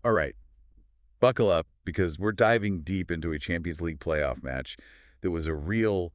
All right, buckle up because we're diving deep into a Champions League playoff match that was a real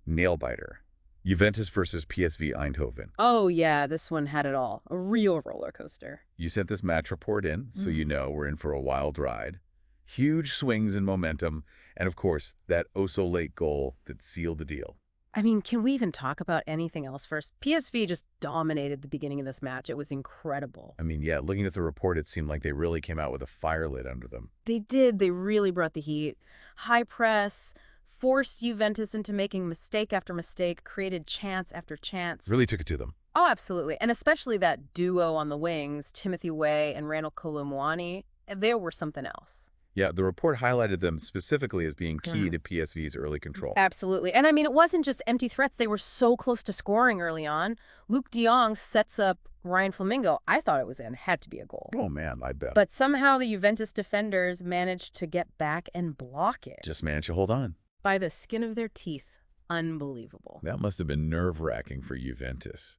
nail-biter. Juventus versus PSV Eindhoven. Oh, yeah, this one had it all. A real roller coaster. You sent this match report in, so you Mm. know we're in for a wild ride. Huge swings in momentum, and of course, that oh-so-late goal that sealed the deal. I mean, can we even talk about anything else first? PSV just dominated the beginning of this match. It was incredible. I mean, yeah, looking at the report, it seemed like they really came out with a fire lit under them. They did. They really brought the heat. High press, forced Juventus into making mistake after mistake, created chance after chance. Really took it to them. Oh, absolutely. And especially that duo on the wings, Timothy Way and Randall Kolo Muani, they were something else. Yeah, the report highlighted them specifically as being key to PSV's early control. Absolutely. And I mean, it wasn't just empty threats. They were so close to scoring early on. Luke de Jong sets up Ryan Flamingo. I thought it was in. Had to be a goal. Oh, man, I bet. But somehow the Juventus defenders managed to get back and block it. Just managed to hold on. By the skin of their teeth. Unbelievable. That must have been nerve-wracking for Juventus.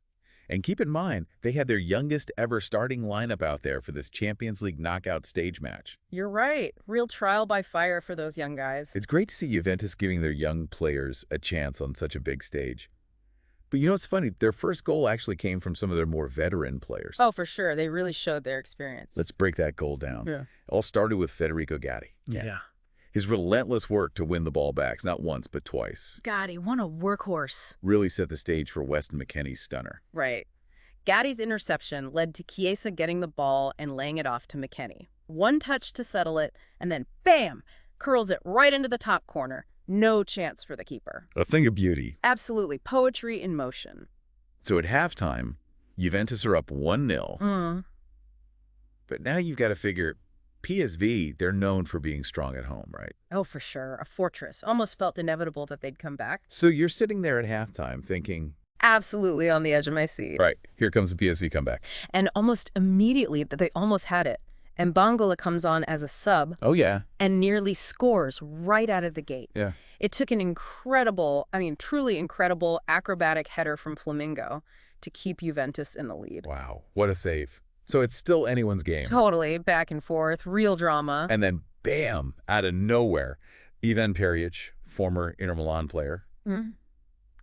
And keep in mind, they had their youngest ever starting lineup out there for this Champions League knockout stage match. You're right. Real trial by fire for those young guys. It's great to see Juventus giving their young players a chance on such a big stage. But you know what's funny? Their first goal actually came from some of their more veteran players. Oh, for sure. They really showed their experience. Let's break that goal down. Yeah. It all started with Federico Gatti. Yeah. His relentless work to win the ball backs, not once, but twice, Gotti, what a workhorse. really set the stage for Weston McKennie's stunner. Right. Gatti's interception led to Chiesa getting the ball and laying it off to McKennie. One touch to settle it, and then bam! Curls it right into the top corner. No chance for the keeper. A thing of beauty. Absolutely. Poetry in motion. So at halftime, Juventus are up 1-0. But now you've got to figure, PSV, they're known for being strong at home, right? Oh, for sure. A fortress. Almost felt inevitable that they'd come back. So you're sitting there at halftime thinking, Absolutely on the edge of my seat. right, here comes the PSV comeback. And almost immediately that they almost had it. And Mbangula comes on as a sub Oh, yeah. and nearly scores right out of the gate. Yeah. It took an incredible, I mean, truly incredible acrobatic header from Flamingo to keep Juventus in the lead. Wow, what a save. So it's still anyone's game. Totally, back and forth, real drama. And then, bam, out of nowhere, Ivan Perišić, former Inter Milan player,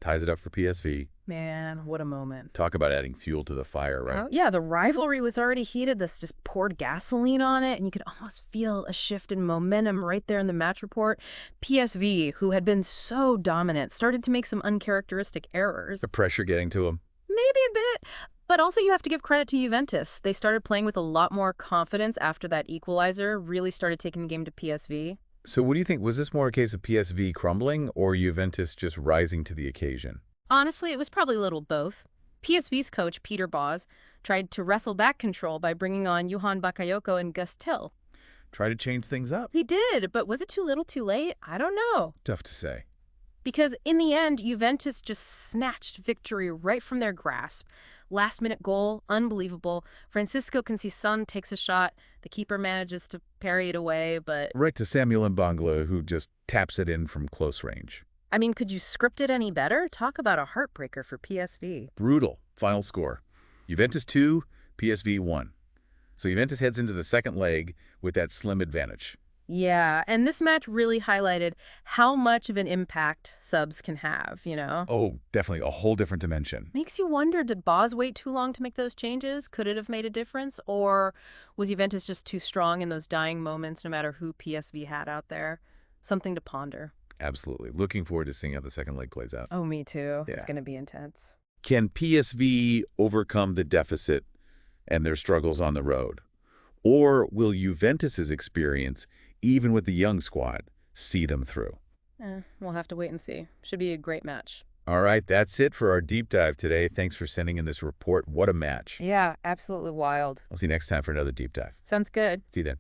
ties it up for PSV. Man, what a moment. Talk about adding fuel to the fire, right? Oh, yeah, the rivalry was already heated. This just poured gasoline on it, and you could almost feel a shift in momentum right there in the match report. PSV, who had been so dominant, started to make some uncharacteristic errors. The pressure getting to him. Maybe a bit. But also you have to give credit to Juventus. They started playing with a lot more confidence after that equalizer really started taking the game to PSV. So what do you think? Was this more a case of PSV crumbling or Juventus just rising to the occasion? Honestly, it was probably a little both. PSV's coach, Peter Bosz, tried to wrestle back control by bringing on Johan Bakayoko and Gus Till. Try to change things up? He did, but was it too little too late? I don't know. Tough to say. Because in the end, Juventus just snatched victory right from their grasp. Last-minute goal, unbelievable. Francisco Conceição takes a shot. The keeper manages to parry it away, but... Right to Samuel Mbangula, who just taps it in from close range. I mean, could you script it any better? Talk about a heartbreaker for PSV. Brutal. Final score. Juventus 2, PSV 1. So Juventus heads into the second leg with that slim advantage. Yeah, and this match really highlighted how much of an impact subs can have, you know? Oh, definitely a whole different dimension. Makes you wonder, did Bosz wait too long to make those changes? Could it have made a difference? Or was Juventus just too strong in those dying moments, no matter who PSV had out there? Something to ponder. Absolutely. Looking forward to seeing how the second leg plays out. Oh, me too. Yeah. It's going to be intense. Can PSV overcome the deficit and their struggles on the road? Or will Juventus's experience, even with the young squad, see them through? We'll have to wait and see. Should be a great match. All right, that's it for our deep dive today. Thanks for sending in this report. What a match. Yeah, absolutely wild. I'll see you next time for another deep dive. Sounds good. See you then.